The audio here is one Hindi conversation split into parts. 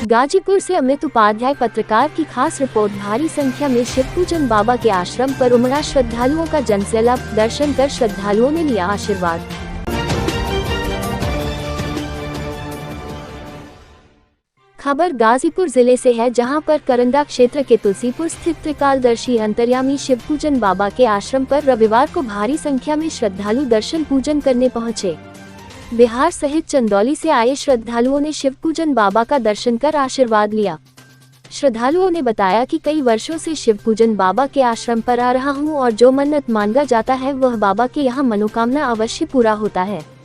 गाजीपुर से अमित उपाध्याय पत्रकार की खास रिपोर्ट। भारी संख्या में शिवपूजन बाबा के आश्रम पर उमड़ा श्रद्धालुओं का जनसैलाब। दर्शन कर श्रद्धालुओं ने लिया आशीर्वाद। खबर गाजीपुर जिले से है, जहां पर करंदा क्षेत्र के तुलसीपुर स्थित त्रिकालदर्शी अंतर्यामी शिवपूजन बाबा के आश्रम पर रविवार को भारी संख्या में श्रद्धालु दर्शन पूजन करने पहुंचे। बिहार सहित चंदौली से आए श्रद्धालुओं ने शिवपूजन बाबा का दर्शन कर आशीर्वाद लिया। श्रद्धालुओं ने बताया कि कई वर्षों से शिवपूजन बाबा के आश्रम पर आ रहा हूं और जो मन्नत मांगा जाता है वह बाबा के यहाँ मनोकामना अवश्य पूरा होता है।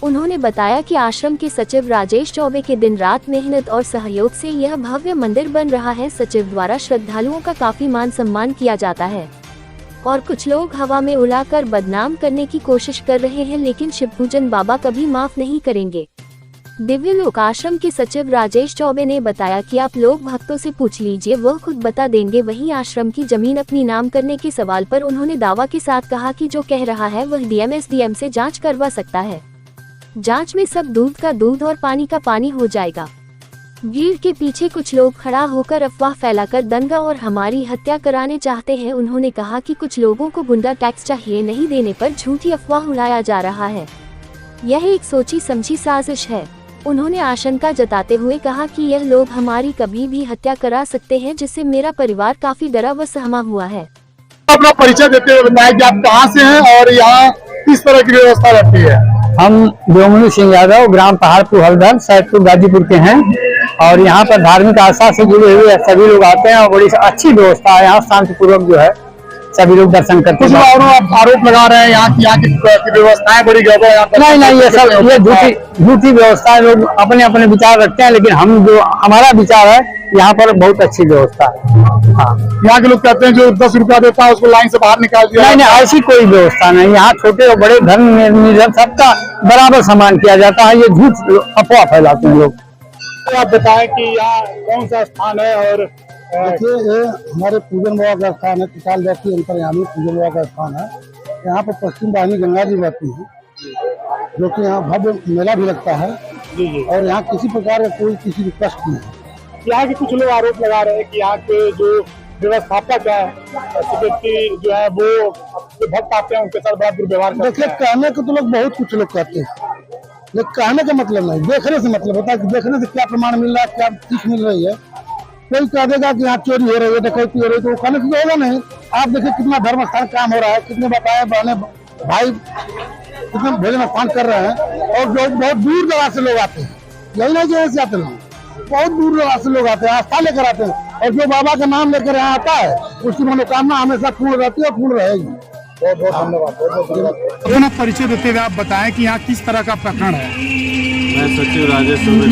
उन्होंने बताया कि आश्रम के सचिव राजेश चौबे के दिन रात मेहनत और सहयोग से यह भव्य मंदिर बन रहा है। सचिव द्वारा श्रद्धालुओं का काफी मान सम्मान किया जाता है और कुछ लोग हवा में उड़ाकर बदनाम करने की कोशिश कर रहे हैं, लेकिन शिवपूजन बाबा कभी माफ नहीं करेंगे। दिव्य लोक आश्रम के सचिव राजेश चौबे ने बताया कि आप लोग भक्तों से पूछ लीजिए, वह खुद बता देंगे। वहीं आश्रम की जमीन अपनी नाम करने के सवाल पर उन्होंने दावा के साथ कहा कि जो कह रहा है वह डीएम से जांच करवा सकता है। जांच में सब दूध का दूध और पानी का पानी हो जाएगा। भीड़ के पीछे कुछ लोग खड़ा होकर अफवाह फैलाकर दंगा और हमारी हत्या कराने चाहते हैं। उन्होंने कहा कि कुछ लोगों को गुंडा टैक्स चाहिए नहीं देने पर झूठी अफवाह उड़ाया जा रहा है। यह एक सोची समझी साजिश है। उन्होंने आशंका जताते हुए कहा कि यह लोग हमारी कभी भी हत्या करा सकते हैं, जिससे मेरा परिवार काफी डरा व सहमा हुआ है। अपना परिचय देते हुए बताया कि आप कहाँ से हैं और यहाँ किस तरह की व्यवस्था रहती है। हम देवमणि सिंह यादव, ग्राम पहाड़पुर हल्दर, सैदपुर गाजीपुर के हैं और यहाँ पर धार्मिक आस्था से जुड़े हुए सभी लोग आते हैं और बड़ी अच्छी व्यवस्था है। यहाँ शांतिपूर्वक जो है सभी लोग दर्शन करते हैं। आप आरोप लगा रहे हैं यहाँ की व्यवस्थाएं बड़ी गड़बड़ है। नहीं, ये सब झूठी व्यवस्था है। लोग अपने अपने विचार रखते हैं, लेकिन हम जो हमारा विचार है यहाँ पर बहुत अच्छी व्यवस्था है। हाँ, यहाँ के लोग कहते हैं जो 10 रुपया देता है उसको लाइन से बाहर निकाल दिया। नहीं, ऐसी कोई व्यवस्था नहीं। यहाँ छोटे और बड़े धर्म निर्धन सबका बराबर सम्मान किया जाता है। ये झूठ अफवाह फैलाते हैं लोग। तो आप बताएं कि यहाँ कौन सा स्थान है। और देखिए, ये हमारे पूजन बाबा का स्थान है। त्रिकालदर्शी अंतर्यामी पूजन बाबा का स्थान है। यहाँ पर पश्चिम वाहिनी गंगा जी बहती है, जो कि यहाँ भव्य मेला भी लगता है और यहाँ किसी प्रकार का कोई किसी को कष्ट नहीं है। यहाँ के कुछ लोग आरोप लगा रहे हैं कि यहाँ के जो व्यवस्थापक है, सेक्रेटरी जो है, वो जो भक्त आते हैं उनके साथ बड़ा दुर्व्यवहार करते हैं। देखिए, कहने को तो लोग बहुत कुछ लोग कहते हैं, लेकिन कहने का मतलब नहीं, देखने से मतलब होता है कि देखने से क्या प्रमाण मिल रहा है, क्या चीज मिल रही है। कोई कह देगा कि यहाँ चोरी हो रही है, डकैती हो रही है, तो कहने से होगा नहीं। आप देखिए कितना धर्म स्थान काम हो रहा है, कितने बताए बहने भाई कितने भोजन स्थान कर रहे हैं और जो बहुत दूर दराज से लोग आते हैं। यही नहीं जगह से आते लोग, बहुत दूर दराज से लोग आते हैं, आस्था लेकर आते हैं और जो बाबा का नाम लेकर यहाँ आता है उसकी मनोकामना हमेशा पूर्ण रहती है और पूर्ण रहेगी। बहुत बहुत धन्यवाद। अपना परिचय देते हुए आप बताएं कि यहाँ किस तरह का प्रकरण है। मैं सचिव राजेश चौबे।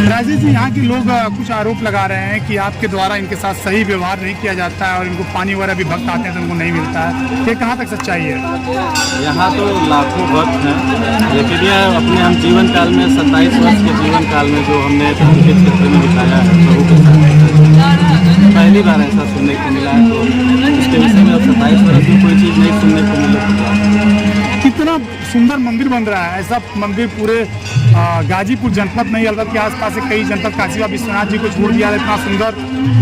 राजेश जी, यहाँ के लोग कुछ आरोप लगा रहे हैं कि आपके द्वारा इनके साथ सही व्यवहार नहीं किया जाता है और इनको पानी वगैरह भी भक्त आते हैं तो उनको नहीं मिलता है। ये कहाँ तक सच्चाई है? यहाँ तो लाखों भक्त हैं, लेकिन यह अपने हम जीवन काल में 27 वर्ष के जीवन काल में जो हमने धर्म के क्षेत्र में बिताया है, प्रभु के साथ पहली बार ऐसा सुनने को मिला है। तो इसके विषय में अब 27 वर्ष में कोई चीज़ नहीं सुनने को मिली। कितना सुंदर मंदिर बन रहा है। ऐसा मंदिर पूरे गाजीपुर जनपद नहीं, अलग के आसपास से कई जनपद, काशी विश्वनाथ जी को छोड़ दिया, इतना सुंदर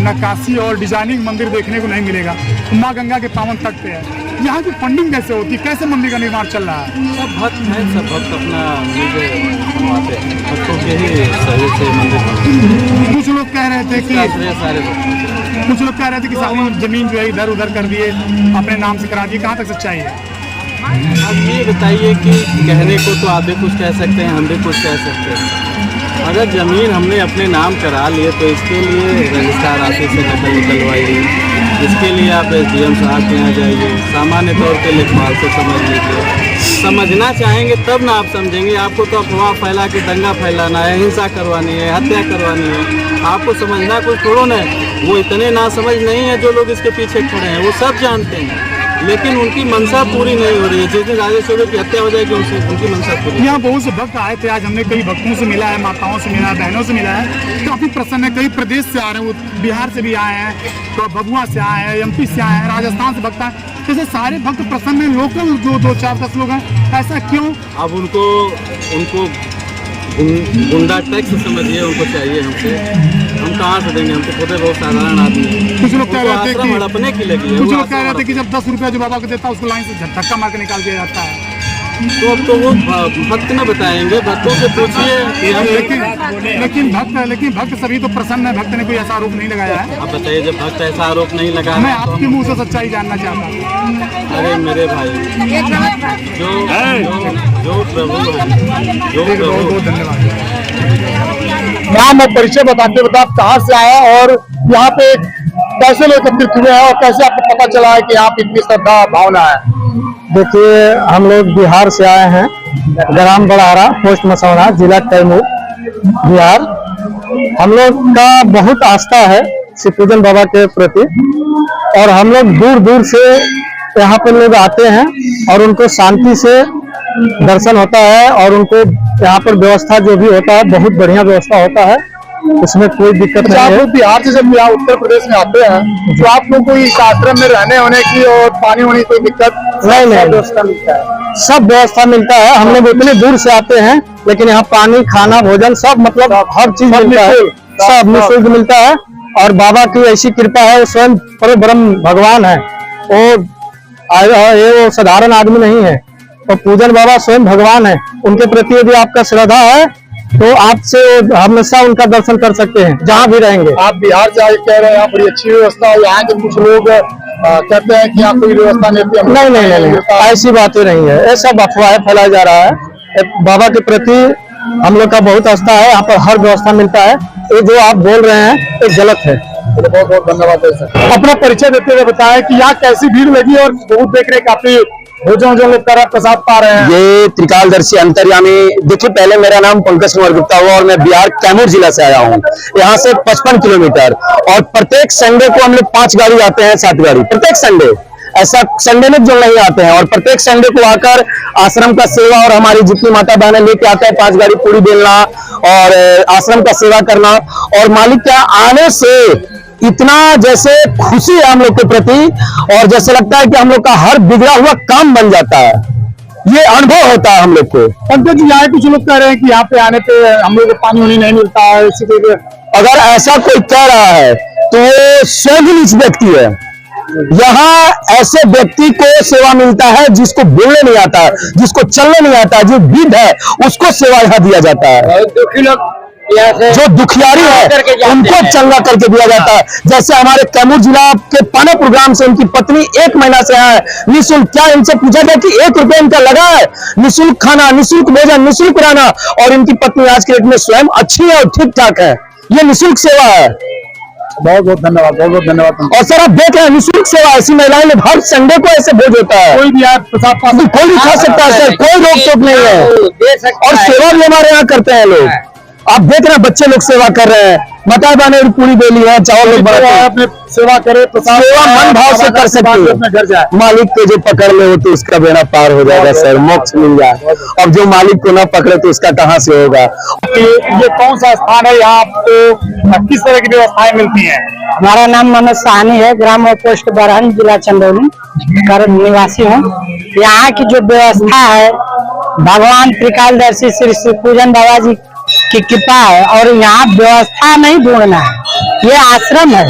नक्काशी और डिजाइनिंग मंदिर देखने को नहीं मिलेगा। माँ गंगा के पावन तट पे है। यहाँ की फंडिंग कैसे होती है, कैसे मंदिर का निर्माण चल रहा है? सब भक्त हैं, सब भक्त अपना बनवाते हैं, भक्तों के ही सहयोग से मंदिर। कुछ लोग कह रहे थे कि सारी जमीन जो है इधर उधर कर दिए, अपने नाम से करा दिए। कहाँ तक सच्चाई है? अब ये बताइए कि कहने को तो आधे कुछ कह सकते हैं, हम भी कुछ कह सकते हैं। अगर ज़मीन हमने अपने नाम करा लिए तो इसके लिए रजिस्ट्रार ऑफिस से नकल निकलवाइए, इसके लिए आप SDM साहब के यहाँ जाइए, सामान्य तौर पे लेखपाल से समझ लीजिए। समझना चाहेंगे तब ना आप समझेंगे। आपको तो अफवाह फैला के दंगा फैलाना है, हिंसा करवानी है, हत्या करवानी है। आपको समझना कुछ थोड़ा ना है। वो इतने ना समझ नहीं है जो लोग इसके पीछे खड़े हैं, वो सब जानते हैं, लेकिन उनकी मनसा पूरी नहीं हो रही है। जिस दिन राजेश चौबे की हत्या हो जाएगी उनकी मनसा पूरी। यहाँ बहुत से भक्त आए थे, आज हमने कई भक्तों से मिला है, माताओं से मिला है, बहनों से मिला है, काफी प्रसन्न है। कई प्रदेश से आ रहे हैं, वो बिहार से भी आए हैं, तो भभुआ से आए हैं, MP से आए हैं, राजस्थान से भक्त आए। जैसे सारे भक्त प्रसन्न है, लोकल जो 2-4-10 लोग हैं, ऐसा क्यों? अब उनको गुंडा टैक्स समझिए उनको चाहिए हमसे, हम कहाँ से देंगे, हम तो खुद बहुत साधारण आदमी हैं। कुछ लोग कह रहे थे कि हड़पने की लगी है, कुछ लोग कह रहे थे कि जब 10 रुपया जो बाबा को देता है उसको लाइन से धक्का मार के निकाल दिया जाता है। तो अब तो वो भक्त न बताएंगे, भक्तों से पूछिए कि हम लेकिन भक्त सभी तो प्रसन्न है, भक्त ने कोई ऐसा आरोप नहीं लगाया है। आप बताइए, जब भक्त ऐसा आरोप नहीं लगा मैं आपके मुंह से सच्चाई जानना चाहता हूँ। अरे मेरे भाई, जो प्रभु बहुत बहुत धन्यवाद। नाम और परिचय बताते बताते आप कहाँ से आए और यहाँ पे कैसे लोग एकत्रित हुए हैं और कैसे आपको पता चला है कि यहाँ पे इतनी श्रद्धा भावना है? देखिए, हम लोग बिहार से आए हैं, ग्राम बड़ारा, पोस्ट मसौना, जिला कैमूर, बिहार। हम लोग का बहुत आस्था है शिवपूजन बाबा के प्रति और हम लोग दूर दूर से यहाँ पर लोग आते हैं और उनको शांति से दर्शन होता है और उनको यहाँ पर व्यवस्था जो भी होता है बहुत बढ़िया व्यवस्था होता है, उसमें कोई दिक्कत नहीं आप है। लोग बिहार से जब यहाँ उत्तर प्रदेश में आते हैं तो आप लोग को इस आश्रम में रहने होने की और पानी होने की कोई दिक्कत नहीं व्यवस्था मिलता है? सब व्यवस्था मिलता है। हम लोग इतने दूर से आते हैं लेकिन यहाँ पानी, खाना, भोजन सब मतलब हर चीज मिलता है, सब निःशुल्क मिलता है। और बाबा की ऐसी कृपा है, वो स्वयं परम ब्रह्म भगवान है, वो साधारण आदमी नहीं है। तो पूजन बाबा स्वयं भगवान है, उनके प्रति यदि आपका श्रद्धा है तो आपसे हमेशा उनका दर्शन कर सकते हैं जहाँ भी रहेंगे। आप बिहार से आए कह रहे हैं यहाँ बड़ी अच्छी व्यवस्था है, यहाँ के कुछ लोग कहते हैं कि यहाँ कोई व्यवस्था नहीं होती। नहीं, ऐसी बातें नहीं है, ये सब अफवाह फैलाया जा रहा है। बाबा के प्रति हम लोग का बहुत आस्था है, यहाँ पर हर व्यवस्था मिलता है। ये जो आप बोल रहे हैं ये गलत है। बहुत बहुत धन्यवाद सर। अपना परिचय देते हुए बताएं कि यहाँ कैसी भीड़ लगी और बहुत देख रहे काफी भोजन जो लोग कर प्रसाद पा रहे हैं। ये त्रिकालदर्शी अंतर्यामी, देखिए पहले मेरा नाम पंकज कुमार गुप्ता हुआ और मैं बिहार कैमूर जिला से आया हूँ। यहाँ से 55 किलोमीटर और प्रत्येक संडे को हम लोग 5 गाड़ी आते हैं, 7 गाड़ी प्रत्येक संडे, ऐसा संडे में जो नहीं आते हैं। और प्रत्येक संडे को आकर आश्रम का सेवा और हमारी जितनी माता बहनें लेके आते हैं 5 गाड़ी पूरी बेलना और आश्रम का सेवा करना। और मालिक के आने से इतना जैसे खुशी है हम लोग के प्रति और जैसे लगता है कि हम लोग का हर बिगड़ा हुआ काम बन जाता है, ये अनुभव होता है हम लोग को। पंकज जी, यहाँ कुछ लोग कह रहे हैं कि यहाँ पे आने पे हम लोग को पानी वानी नहीं मिलता है, इसी अगर ऐसा कोई कह रहा है तो वो स्वयं नीच व्यक्ति है। यहाँ ऐसे व्यक्ति को सेवा मिलता है जिसको बोलने नहीं आता, जिसको चलने नहीं आता, जो विध है उसको सेवा यहाँ दिया जाता है। जो दुखियारी है उनको चंगा करके दिया जाता है। जैसे हमारे कैमूर जिला के पानापुर ग्राम से उनकी पत्नी 1 महीना से है निःशुल्क। क्या इनसे पूछा गया कि 1 रुपया इनका लगा है? निःशुल्क खाना, निःशुल्क भोजन, निःशुल्क रहना और इनकी पत्नी आज के डेट में स्वयं अच्छी है और ठीक ठाक है। ये निःशुल्क सेवा है। बहुत बहुत धन्यवाद, बहुत बहुत धन्यवाद। और सर आप देख रहे हैं निःशुल्क सेवा, ऐसी महिलाएं लोग हर संडे को ऐसे भोज होता है, कोई भी आप प्रसाद पा सकते, कोई भी खा सकता है सर, कोई रोक टोक नहीं है। और सेवा भी हमारे यहाँ करते हैं लोग। आप देख रहे हैं बच्चे लोग सेवा कर रहे हैं, माताएं बहनें पूरी बेली है, चावल लोग बनाते हैं, अपने सेवा करे, प्रसाद सेवा मन भाव से कर सकते अपने घर जाए। हैं। मालिक को जो पकड़ ले हो तो उसका बेड़ा पार हो जाएगा सर, मोक्ष मिल जाए। अब जो मालिक को ना पकड़े तो उसका कहाँ से होगा। ये कौन सा स्थान है, यहाँ आपको किस तरह की व्यवस्थाएं मिलती हैं? हमारा नाम मनोज साहनी है, ग्राम और पोस्ट बरहन, जिला चंदौली का निवासी हूँ। यहाँ की जो व्यवस्था है भगवान त्रिकालदर्शी श्री शिवपूजन बाबा जी की कृपा है। और यहाँ व्यवस्था नहीं ढूंढना है, ये आश्रम है,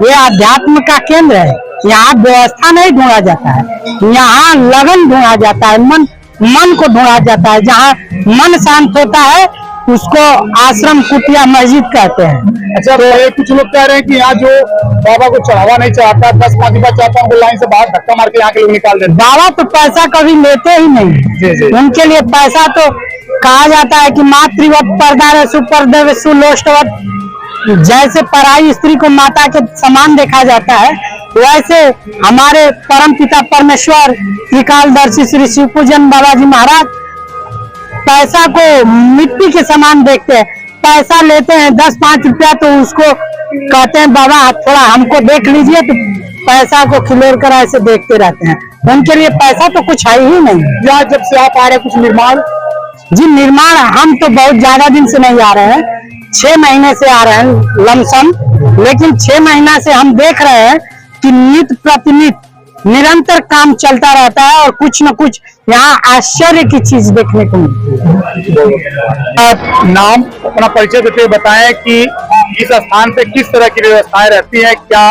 ये अध्यात्म का केंद्र है। यहाँ व्यवस्था नहीं ढूंढा जाता है, यहाँ लगन ढूंढा जाता है, मन को ढूंढा जाता है। जहाँ मन शांत होता है उसको आश्रम कुटिया मस्जिद कहते हैं। अच्छा, तो ये कुछ लोग कह रहे हैं कि यहाँ जो बाबा को चढ़ावा नहीं चाहता, 10-5 रुपया चाहता है, उनको लाइन से बाहर धक्का मार के यहाँ के लोग निकाल देते। बाबा तो पैसा कभी लेते ही नहीं, उनके लिए पैसा तो कहा जाता है कि मातृवत पर्दा सुपर्दव सुलोष्टवत, जैसे पराई स्त्री को माता के समान देखा जाता है वैसे हमारे परम पिता परमेश्वर त्रिकालदर्शी श्री शिवपूजन बाबा जी महाराज पैसा को मिट्टी के समान देखते हैं। पैसा लेते हैं 10-5 रुपया तो उसको कहते हैं बाबा थोड़ा हमको देख लीजिए, तो पैसा को खिलोर कर ऐसे देखते रहते हैं। उनके लिए पैसा तो कुछ है ही नहीं। यहाँ जब से आप आ रहे कुछ निर्माण जी, निर्माण हम तो बहुत ज्यादा दिन से नहीं आ रहे हैं, 6 महीने से आ रहे हैं लमसम। लेकिन 6 महीना से हम देख रहे हैं कि नित्य प्रतिनित्य निरंतर काम चलता रहता है और कुछ न कुछ यहाँ आश्चर्य की चीज देखने को मिलती है। आप नाम अपना परिचय देते हुए बताएं कि इस स्थान पे किस तरह की व्यवस्थाएं रहती हैं, क्या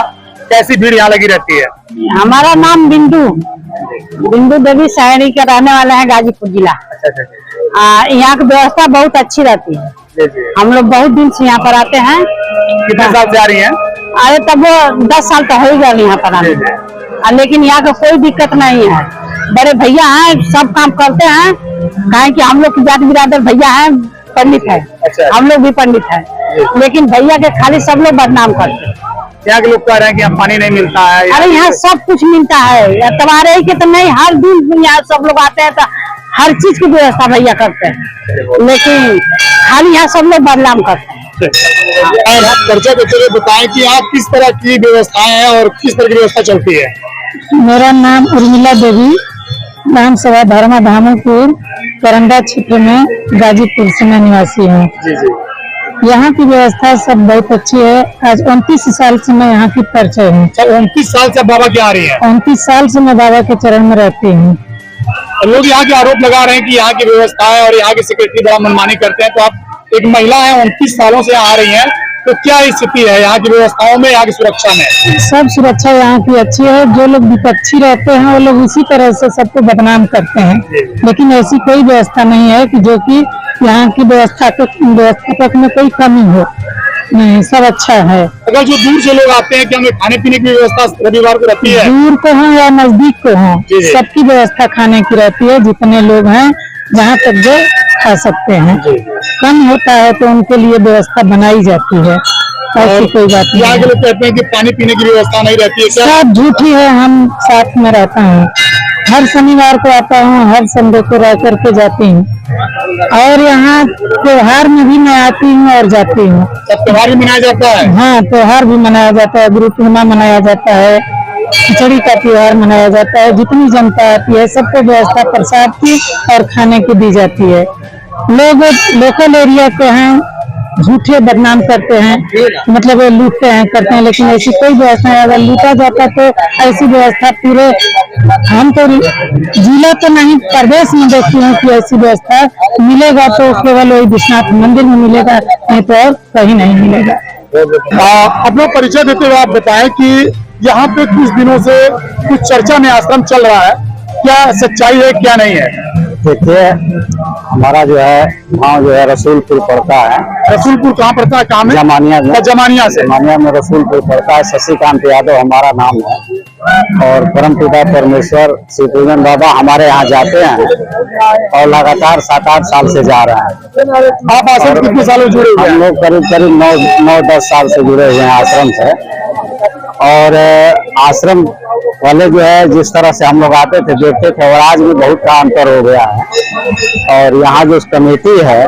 कैसी भीड़ यहाँ लगी रहती है? हमारा नाम बिंदु देवी शहरी का रहने वाला है, गाजीपुर जिला। यहाँ की व्यवस्था बहुत अच्छी रहती है। हम लोग बहुत दिन से यहाँ पर आते हैं। कितने साल से आ रही हैं? अरे तब 10 साल तो हो ही गया यहाँ पर आने में। लेकिन यहाँ का कोई दिक्कत नहीं है। बड़े भैया हैं, सब काम करते हैं। कहे कि हम लोग की जात बिरादर भैया हैं, पंडित है। हम लोग भी पंडित हैं, लेकिन भैया के खाली सब लोग बदनाम करते हैं। यहाँ के लोग कह रहे हैं कि यहाँ पानी नहीं मिलता है। अरे यहाँ सब कुछ मिलता है। तुम्हारे ही के तो नहीं, हर दिन यहाँ सब लोग आते हैं तो हर चीज की व्यवस्था भैया करते हैं, लेकिन खाली यहाँ सब लोग बदनाम करते हैं। परिचय देते हुए बताएं कि यहाँ किस तरह की व्यवस्थाएं हैं और किस तरह की व्यवस्था चलती है? मेरा नाम उर्मिला देवी, ग्राम सभा धर्मा धामपुर, करंदा क्षेत्र में गाजीपुर से मैं निवासी हूँ। यहाँ की व्यवस्था सब बहुत अच्छी है। आज 29 साल से मैं यहाँ की परिचय हूँ। 29 साल से बाबा क्या आ रही है? 29 साल से मैं बाबा के चरण में रहती हूँ। लोग यहाँ के आरोप लगा रहे हैं कि यहाँ की व्यवस्था है और यहाँ की सेक्रेटरी बड़ा मनमानी करते हैं। तो आप एक महिला है, 29 सालों से आ रही हैं, तो क्या स्थिति है यहाँ की व्यवस्थाओं में, यहाँ की सुरक्षा में? सब सुरक्षा यहाँ की अच्छी है। जो लोग विपक्षी रहते हैं वो लोग इसी तरह से सबको बदनाम करते हैं, लेकिन ऐसी कोई व्यवस्था नहीं है कि जो कि यहाँ की व्यवस्थापक में कोई कमी हो। नहीं, सब अच्छा है। अगर जो दूर से लोग आते हैं, क्या हमें खाने पीने की व्यवस्था रविवार को रहती है? दूर को हो या नजदीक को हो, सबकी व्यवस्था खाने की रहती है। जितने लोग हैं जहाँ तक जो खा सकते हैं, कम होता है तो उनके लिए व्यवस्था बनाई जाती है। ऐसी कोई बात नहीं। यहाँ के लोग कहते हैं कि पानी पीने की व्यवस्था नहीं रहती है, क्या? सब झूठी है। हम साथ में रहता हूँ, हर शनिवार को आता हूँ, हर संडे को रह करके जाती हूँ, और यहाँ त्योहार में भी मैं आती हूँ और जाती हूँ। त्योहार भी मनाया जाता है? हाँ, त्योहार भी मनाया जाता है। गुरु पूर्णिमा मनाया जाता है, खिचड़ी का त्योहार मनाया जाता है। जितनी जनता आती है सबको व्यवस्था प्रसाद की और खाने की दी जाती है। लोग लोकल एरिया के हैं, झूठे बदनाम करते हैं, मतलब लूटते हैं, करते हैं, लेकिन ऐसी कोई व्यवस्था नहीं। अगर लूटा जाता तो ऐसी व्यवस्था पूरे, हम तो जिला तो नहीं प्रदेश में देखती हूँ कि ऐसी व्यवस्था मिलेगा तो केवल वही विश्वनाथ मंदिर में मिलेगा, नहीं तो और कहीं नहीं मिलेगा। अपना परिचय देते हुए आप बताएं कि यहाँ पे कुछ दिनों से कुछ चर्चा में आश्रम चल रहा है, क्या सच्चाई है क्या नहीं है? देखिए, हमारा जो है गाँव जो है रसूलपुर पड़ता है। रसूलपुर कहाँ पड़ता है? काम है जमानिया में। जमानिया से? जमानिया में रसूलपुर पड़ता है। शशिकांत यादव हमारा नाम है, और परमपिता परमेश्वर श्री पूजन बाबा हमारे यहाँ जाते हैं और लगातार 7-8 साल से जा रहे हैं। आप आश्रम कितने सालों जुड़े हुए हैं? हम लोग करीब 9-10 साल से जुड़े हुए हैं आश्रम से। और आश्रम वाले जो है जिस तरह से हम लोग आते थे, देखते थे, और आज भी बहुत का अंतर हो गया है। और यहाँ जो कमेटी है,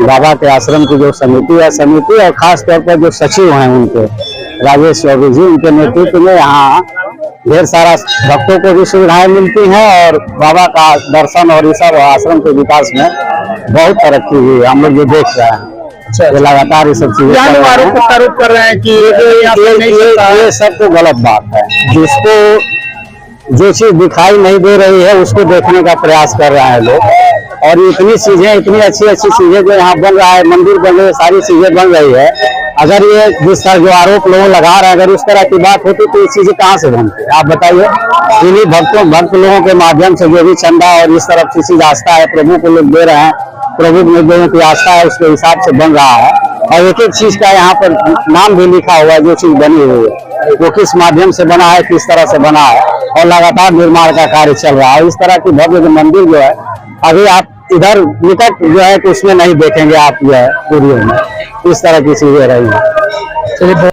बाबा के आश्रम की जो समिति है, समिति और खास तौर पर जो सचिव हैं उनके, राजेश चौधरी जी, उनके नेतृत्व में यहाँ ढेर सारा भक्तों को भी सुविधाएं मिलती हैं और बाबा का दर्शन और इस आश्रम के विकास में बहुत तरक्की हुई है। हम लोग जो देख रहे हैं लगातार ये सब चीजें आरोप कर रहे हैं कि ये सब तो गलत बात है। जिसको जो चीज दिखाई नहीं दे रही है उसको देखने का प्रयास कर रहे हैं लोग। और इतनी चीजें, इतनी अच्छी अच्छी चीजें जो यहाँ बन रहा है, मंदिर बन रहे हैं, सारी चीजें बन रही है। अगर ये जिस तरह जो आरोप लोग लगा रहे हैं, अगर उस तरह की बात होती तो ये चीजें कहाँ से बनती? आप बताइए। इन्हीं भक्त लोगों के माध्यम से जो भी चंदा और इस तरफ की चीज आस्था है प्रभु को लोग दे रहे हैं, प्रभु में लोगों की आस्था है, उसके हिसाब से बन रहा है। और एक एक चीज का यहाँ पर नाम भी लिखा हुआ है, जो चीज बनी हुई है वो किस माध्यम से बना है, किस तरह से बना है, और लगातार निर्माण का कार्य चल रहा है। इस तरह की भव्य जो मंदिर जो है अभी आप इधर निकट जो है कि उसमें नहीं देखेंगे आप जो है पूरी में इस तरह की चीजें रही है।